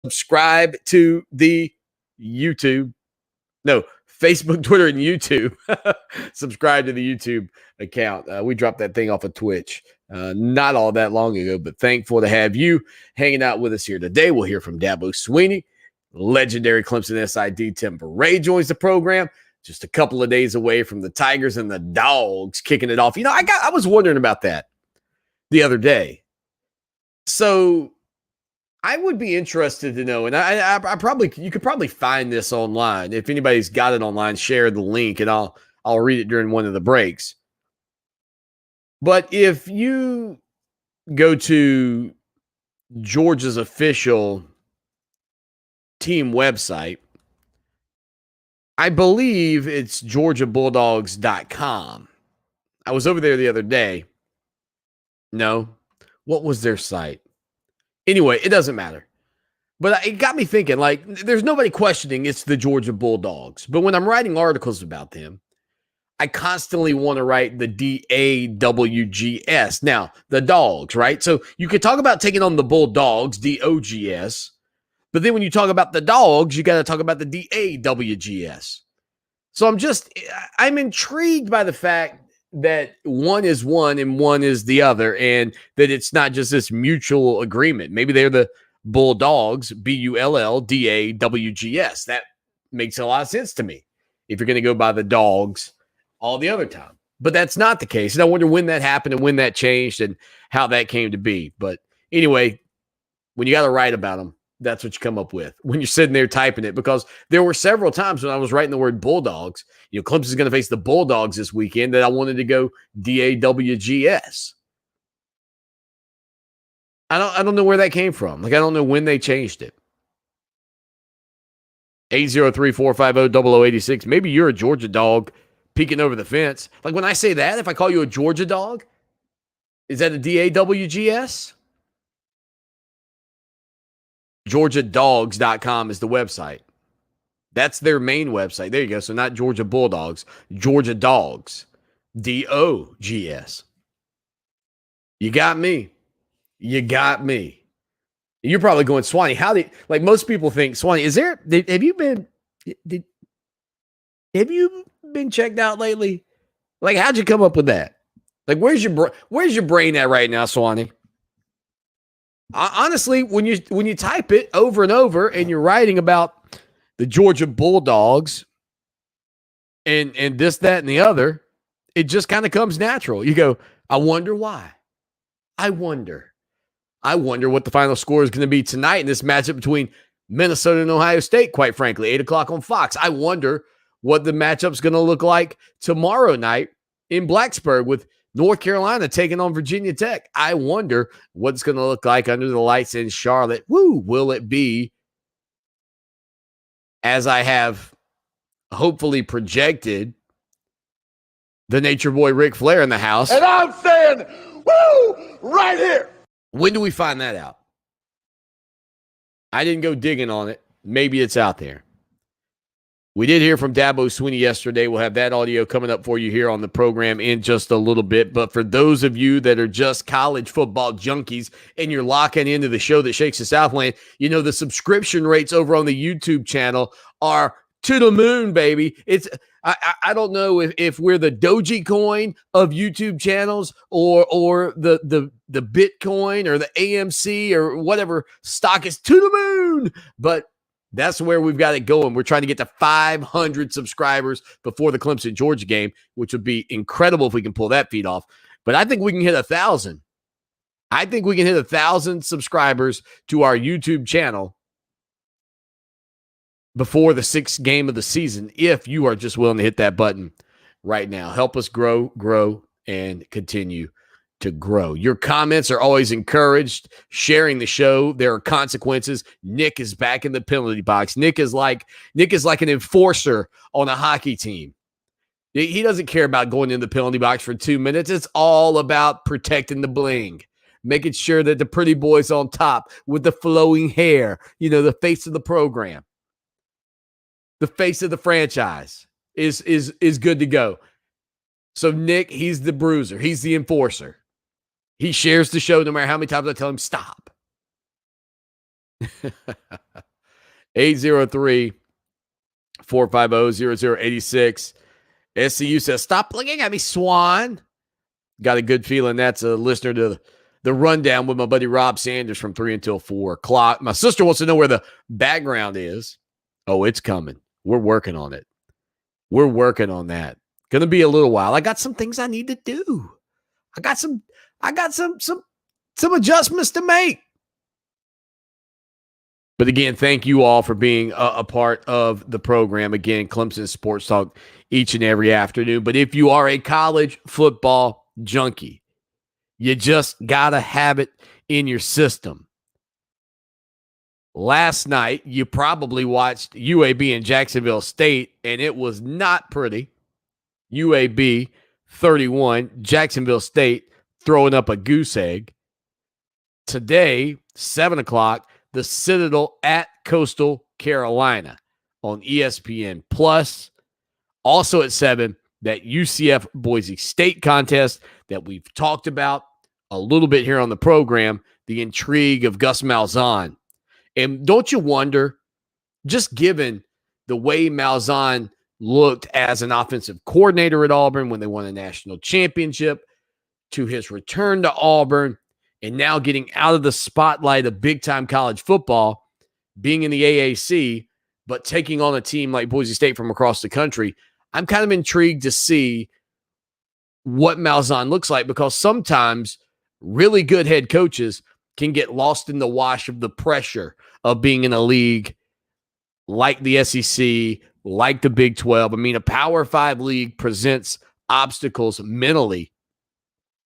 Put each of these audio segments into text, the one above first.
Subscribe to the YouTube. No, Facebook, Twitter, and YouTube. Subscribe to the YouTube account. We dropped that thing off of Twitch not all that long ago, but thankful to have you hanging out with us here today. We'll hear from Dabo Swinney. Legendary Clemson SID Tim Beret joins the program. Just a couple of days away from the Tigers and the Dogs kicking it off. You know, I was wondering about that the other day. So I would be interested to know, and you could probably find this online. If anybody's got it online, share the link, and I'll read it during one of the breaks. But if you go to Georgia's official team website, I believe it's GeorgiaBulldogs.com. I was over there the other day. No, what was their site? Anyway, it doesn't matter. But it got me thinking, like, there's nobody questioning it's the Georgia Bulldogs. But when I'm writing articles about them, I constantly want to write the DAWGS. Now, the Dogs, right? So you could talk about taking on the Bulldogs, DOGS. But then when you talk about the Dogs, you got to talk about the DAWGS. So I'm intrigued by the fact that one is one and one is the other, and that it's not just this mutual agreement. Maybe they're the Bulldogs, BULLDAWGS. That makes a lot of sense to me if you're going to go by the Dogs all the other time. But that's not the case. And I wonder when that happened and when that changed and how that came to be. But anyway, when you got to write about them, that's what you come up with when you're sitting there typing it, because there were several times when I was writing the word Bulldogs, Clemson's going to face the Bulldogs this weekend, that I wanted to go DAWGS. I don't know where that came from. Like, I don't know when they changed it. 803-450-0086. Maybe you're a Georgia dog peeking over the fence. Like, when I say that, if I call you a Georgia dog, is that a DAWGS? GeorgiaDogs.com is the website. That's their main website. There you go. So not Georgia Bulldogs, Georgia Dogs, DOGS. You got me. You got me. You're probably going, Swanee, like most people think, Swanee, have you been checked out lately? Like, how'd you come up with that? Like, where's your brain at right now, Swanee? Honestly, when you type it over and over and you're writing about the Georgia Bulldogs and this, that, and the other, it just kind of comes natural. You go, I wonder why. I wonder what the final score is going to be tonight in this matchup between Minnesota and Ohio State, quite frankly, 8 o'clock on Fox. I wonder what the matchup's going to look like tomorrow night in Blacksburg with North Carolina taking on Virginia Tech. I wonder what it's going to look like under the lights in Charlotte. Will it be, as I have hopefully projected, the Nature Boy Ric Flair in the house? And I'm saying, woo, right here. When do we find that out? I didn't go digging on it. Maybe it's out there. We did hear from Dabo Swinney yesterday. We'll have that audio coming up for you here on the program in just a little bit. But for those of you that are just college football junkies and you're locking into the show that shakes the Southland, the subscription rates over on the YouTube channel are to the moon, baby. I don't know if we're the Dogecoin of YouTube channels or the Bitcoin or the AMC or whatever stock is to the moon, but that's where we've got it going. We're trying to get to 500 subscribers before the Clemson-Georgia game, which would be incredible if we can pull that feat off. But I think we can hit 1,000. I think we can hit 1,000 subscribers to our YouTube channel before the 6th game of the season, if you are just willing to hit that button right now. Help us grow, and continue to grow. Your comments are always encouraged. Sharing the show, there are consequences. Nick is back in the penalty box. Nick is like an enforcer on a hockey team. He doesn't care about going in the penalty box for 2 minutes. It's all about protecting the bling, making sure that the pretty boy's on top with the flowing hair, the face of the program, the face of the franchise is good to go. So Nick, he's the bruiser. He's the enforcer. He shares the show no matter how many times I tell him stop. 803-450-0086. SCU says, stop looking at me, Swan. Got a good feeling that's a listener to the rundown with my buddy Rob Sanders from 3 until 4 o'clock. My sister wants to know where the background is. Oh, it's coming. We're working on it. We're working on that. Going to be a little while. I got some things I need to do. I got some adjustments to make. But again, thank you all for being a part of the program. Again, Clemson Sports Talk each and every afternoon. But if you are a college football junkie, you just got to have it in your system. Last night, you probably watched UAB and Jacksonville State, and it was not pretty. UAB 31, Jacksonville State throwing up a goose egg. Today, 7 o'clock, the Citadel at Coastal Carolina on ESPN Plus. Also at 7, that UCF Boise State contest that we've talked about a little bit here on the program, the intrigue of Gus Malzahn. And don't you wonder, just given the way Malzahn looked as an offensive coordinator at Auburn when they won a national championship, to his return to Auburn, and now getting out of the spotlight of big-time college football, being in the AAC, but taking on a team like Boise State from across the country, I'm kind of intrigued to see what Malzahn looks like, because sometimes really good head coaches can get lost in the wash of the pressure of being in a league like the SEC, like the Big 12. I mean, a Power 5 league presents obstacles mentally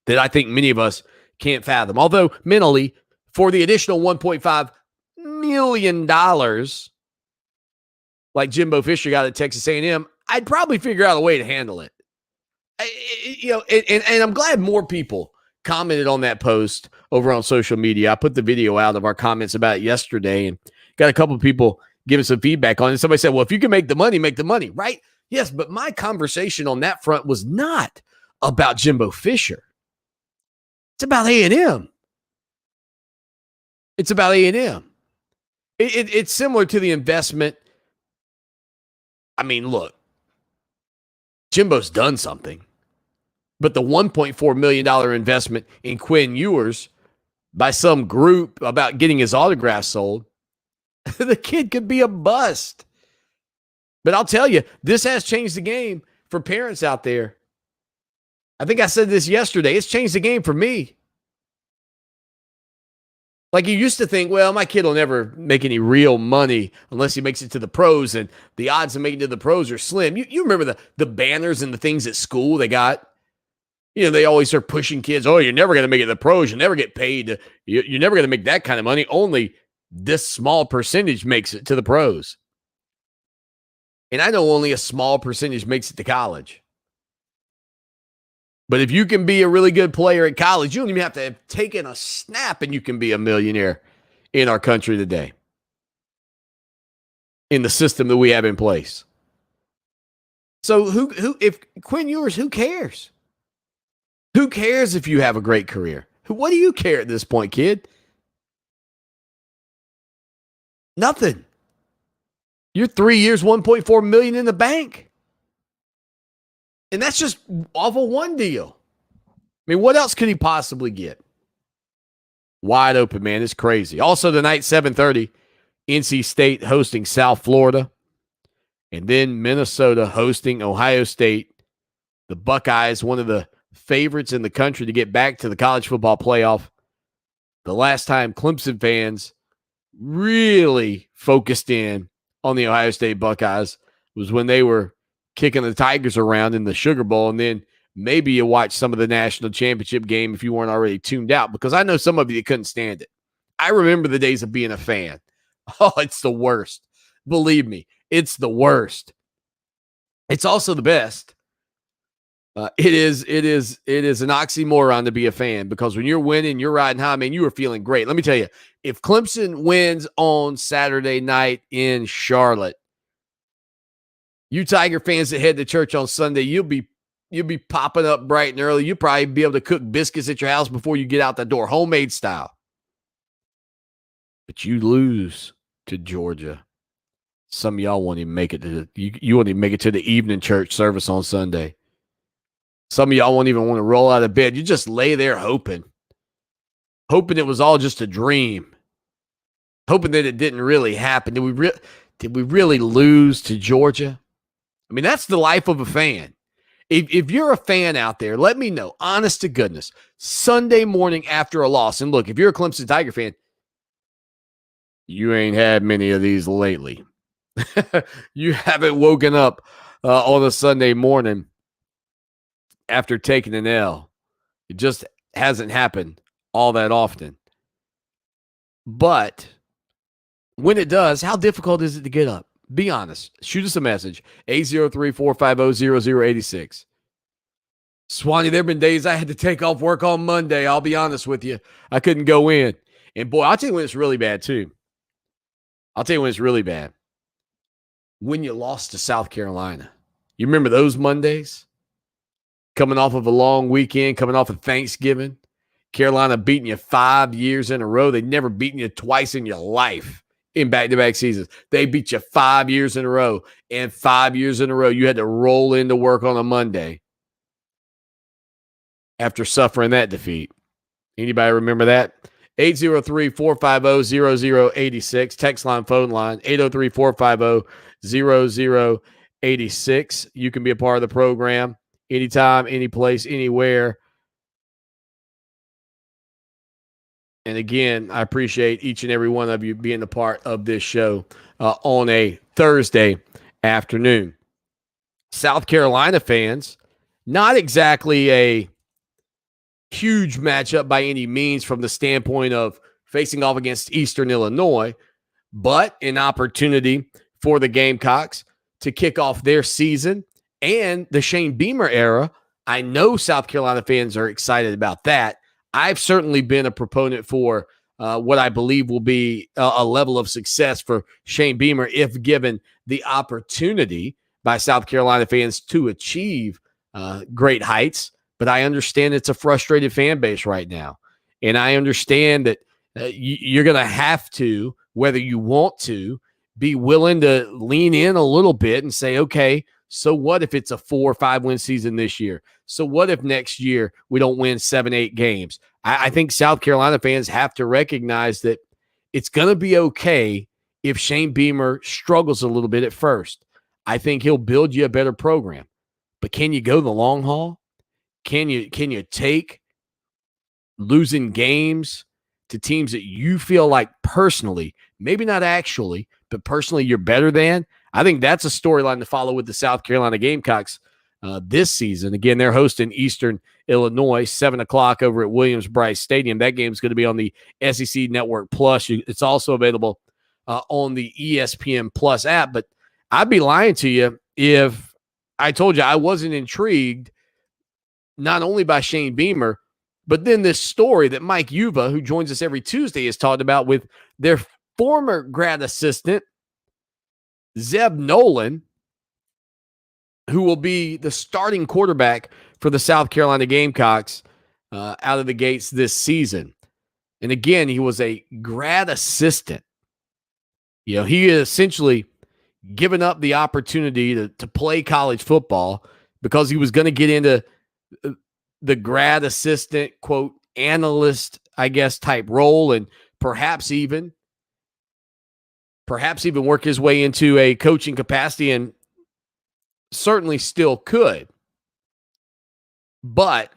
that I think many of us can't fathom. Although mentally, for the additional $1.5 million like Jimbo Fisher got at Texas A&M, I'd probably figure out a way to handle it. And I'm glad more people commented on that post over on social media. I put the video out of our comments about it yesterday and got a couple of people giving some feedback on it. Somebody said, well, if you can make the money, right? Yes, but my conversation on that front was not about Jimbo Fisher. It's about A&M. It's about A&M. It's similar to the investment. I mean, look, Jimbo's done something. But the $1.4 million investment in Quinn Ewers by some group about getting his autograph sold, the kid could be a bust. But I'll tell you, this has changed the game for parents out there. I think I said this yesterday. It's changed the game for me. Like, you used to think, well, my kid will never make any real money unless he makes it to the pros, and the odds of making it to the pros are slim. You remember the banners and the things at school they got? You know, they always are pushing kids, oh, you're never going to make it to the pros. You'll never get paid. You're never going to make that kind of money. Only this small percentage makes it to the pros. And I know only a small percentage makes it to college. But if you can be a really good player at college, you don't even have to have taken a snap and you can be a millionaire in our country today. In the system that we have in place. So if Quinn Ewers, who cares? Who cares if you have a great career? What do you care at this point, kid? Nothing. You're 3 years, $1.4 million in the bank. And that's just off of one deal. I mean, what else could he possibly get? Wide open, man. It's crazy. Also tonight, 7:30, NC State hosting South Florida. And then Minnesota hosting Ohio State. The Buckeyes, one of the favorites in the country to get back to the college football playoff. The last time Clemson fans really focused in on the Ohio State Buckeyes was when they were kicking the Tigers around in the Sugar Bowl, and then maybe you watch some of the national championship game if you weren't already tuned out, because I know some of you couldn't stand it. I remember the days of being a fan. Oh, it's the worst. Believe me, it's the worst. It's also the best. It is an oxymoron to be a fan, because when you're winning, you're riding high, man, you are feeling great. Let me tell you, if Clemson wins on Saturday night in Charlotte, you Tiger fans that head to church on Sunday, you'll be popping up bright and early. You'll probably be able to cook biscuits at your house before you get out the door, homemade style. But you lose to Georgia. Some of y'all won't even make it to you won't even make it to the evening church service on Sunday. Some of y'all won't even want to roll out of bed. You just lay there hoping it was all just a dream, hoping that it didn't really happen. Did we really lose to Georgia? I mean, that's the life of a fan. If you're a fan out there, let me know, honest to goodness, Sunday morning after a loss. And look, if you're a Clemson Tiger fan, you ain't had many of these lately. You haven't woken up on a Sunday morning after taking an L. It just hasn't happened all that often. But when it does, how difficult is it to get up? Be honest. Shoot us a message. 803-450-0086. Swanee, there have been days I had to take off work on Monday. I'll be honest with you. I couldn't go in. And boy, I'll tell you when it's really bad too. When you lost to South Carolina. You remember those Mondays? Coming off of a long weekend, coming off of Thanksgiving. Carolina beating you 5 years in a row. They'd never beaten you twice in your life in back-to-back seasons. They beat you 5 years in a row. And 5 years in a row, you had to roll into work on a Monday after suffering that defeat. Anybody remember that? 803-450-0086. Text line, phone line, 803-450-0086. You can be a part of the program anytime, any place, anywhere. And again, I appreciate each and every one of you being a part of this show on a Thursday afternoon. South Carolina fans, not exactly a huge matchup by any means from the standpoint of facing off against Eastern Illinois, but an opportunity for the Gamecocks to kick off their season and the Shane Beamer era. I know South Carolina fans are excited about that. I've certainly been a proponent for what I believe will be a level of success for Shane Beamer if given the opportunity by South Carolina fans to achieve great heights. But I understand it's a frustrated fan base right now. And I understand that you're going to have to, whether you want to, be willing to lean in a little bit and say, okay, so what if it's a 4 or 5 win season this year? So what if next year we don't win 7, 8 games? I think South Carolina fans have to recognize that it's going to be okay if Shane Beamer struggles a little bit at first. I think he'll build you a better program. But can you go the long haul? Can you take losing games to teams that you feel like personally, maybe not actually, but personally you're better than? I think that's a storyline to follow with the South Carolina Gamecocks this season. Again, they're hosting Eastern Illinois, 7 o'clock over at Williams-Brice Stadium. That game's going to be on the SEC Network Plus. It's also available on the ESPN Plus app. But I'd be lying to you if I told you I wasn't intrigued not only by Shane Beamer, but then this story that Mike Yuva, who joins us every Tuesday, has talked about with their former grad assistant, Zeb Nolan, who will be the starting quarterback for the South Carolina Gamecocks out of the gates this season. And again, he was a grad assistant. You know, he essentially given up the opportunity to play college football because he was going to get into the grad assistant, quote, analyst, I guess, type role, and perhaps even work his way into a coaching capacity, and certainly still could. But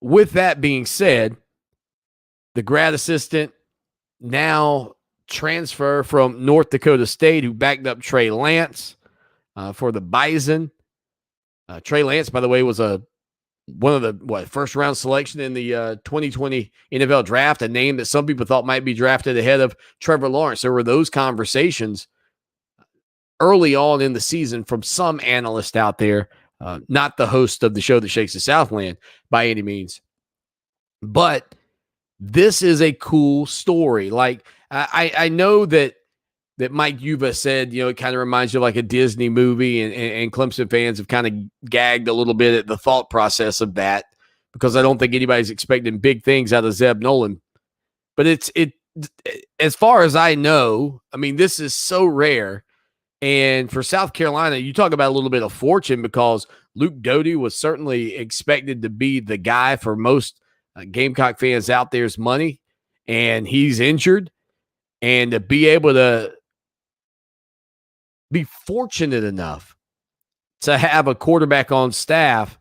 with that being said, the grad assistant now transfer from North Dakota State, who backed up Trey Lance for the Bison. Trey Lance, by the way, was one of the first round selection in the 2020 NFL draft, a name that some people thought might be drafted ahead of Trevor Lawrence. There were those conversations early on in the season from some analyst out there, not the host of the show that shakes the Southland by any means. But this is a cool story. Like I know that Mike Yuba said, you know, it kind of reminds you of like a Disney movie, and Clemson fans have kind of gagged a little bit at the thought process of that, because I don't think anybody's expecting big things out of Zeb Nolan. But as far as I know, I mean, this is so rare. And for South Carolina, you talk about a little bit of fortune because Luke Doty was certainly expected to be the guy for most Gamecock fans out there's money, and he's injured. And to be able to be fortunate enough to have a quarterback on staff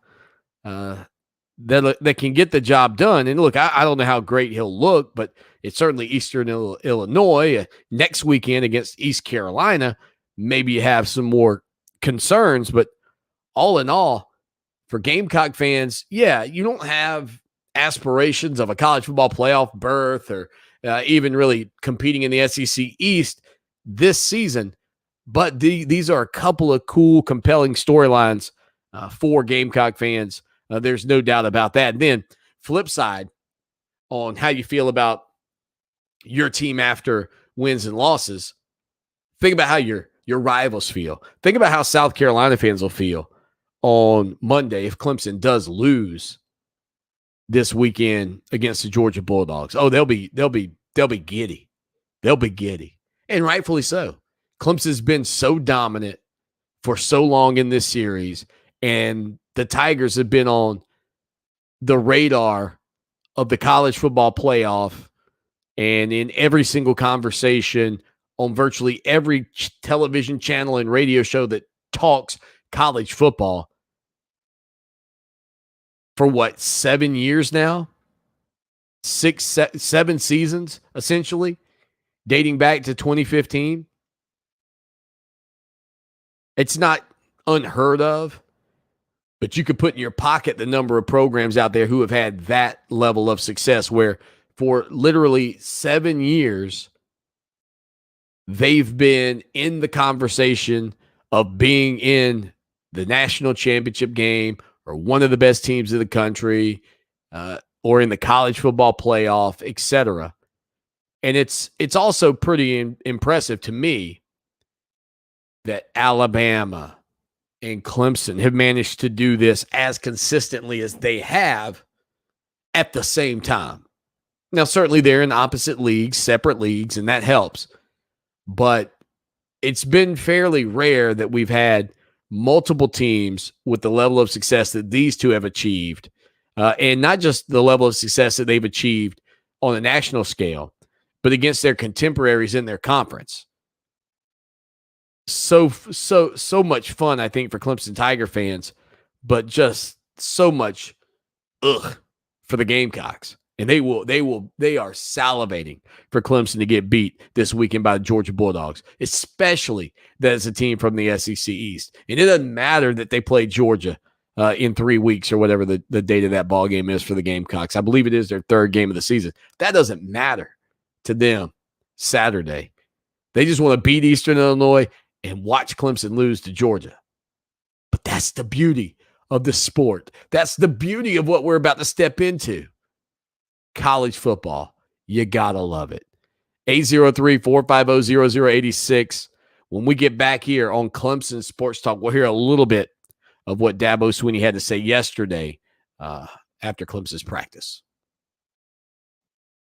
that can get the job done. And look, I don't know how great he'll look, but it's certainly Eastern Illinois. Next weekend against East Carolina, maybe you have some more concerns. But all in all, for Gamecock fans, yeah, you don't have aspirations of a college football playoff berth or even really competing in the SEC East this season. But these are a couple of cool, compelling storylines for Gamecock fans. There's no doubt about that. And then flip side on how you feel about your team after wins and losses. Think about how your rivals feel. Think about how South Carolina fans will feel on Monday if Clemson does lose this weekend against the Georgia Bulldogs. Oh, they'll be giddy. They'll be giddy. And rightfully so. Clemson's been so dominant for so long in this series, and the Tigers have been on the radar of the college football playoff and in every single conversation on virtually every television channel and radio show that talks college football for 7 years now? 7 seasons, essentially, dating back to 2015. It's not unheard of, but you could put in your pocket the number of programs out there who have had that level of success where for literally 7 years, they've been in the conversation of being in the national championship game or one of the best teams in the country or in the college football playoff, etc. And it's also pretty impressive to me that Alabama and Clemson have managed to do this as consistently as they have at the same time. Now, certainly they're in opposite leagues, separate leagues, and that helps. But it's been fairly rare that we've had multiple teams with the level of success that these two have achieved, and not just the level of success that they've achieved on a national scale, but against their contemporaries in their conference. So much fun, I think, for Clemson Tiger fans, but just so much for the Gamecocks. And they are salivating for Clemson to get beat this weekend by the Georgia Bulldogs, especially that it's a team from the SEC East. And it doesn't matter that they play Georgia in 3 weeks or whatever the date of that ball game is for the Gamecocks. I believe it is their 3rd game of the season. That doesn't matter to them Saturday. They just want to beat Eastern Illinois and watch Clemson lose to Georgia. But that's the beauty of the sport. That's the beauty of what we're about to step into. College football. You gotta love it. 803-450-0086. When we get back here on Clemson Sports Talk, we'll hear a little bit of what Dabo Swinney had to say yesterday after Clemson's practice.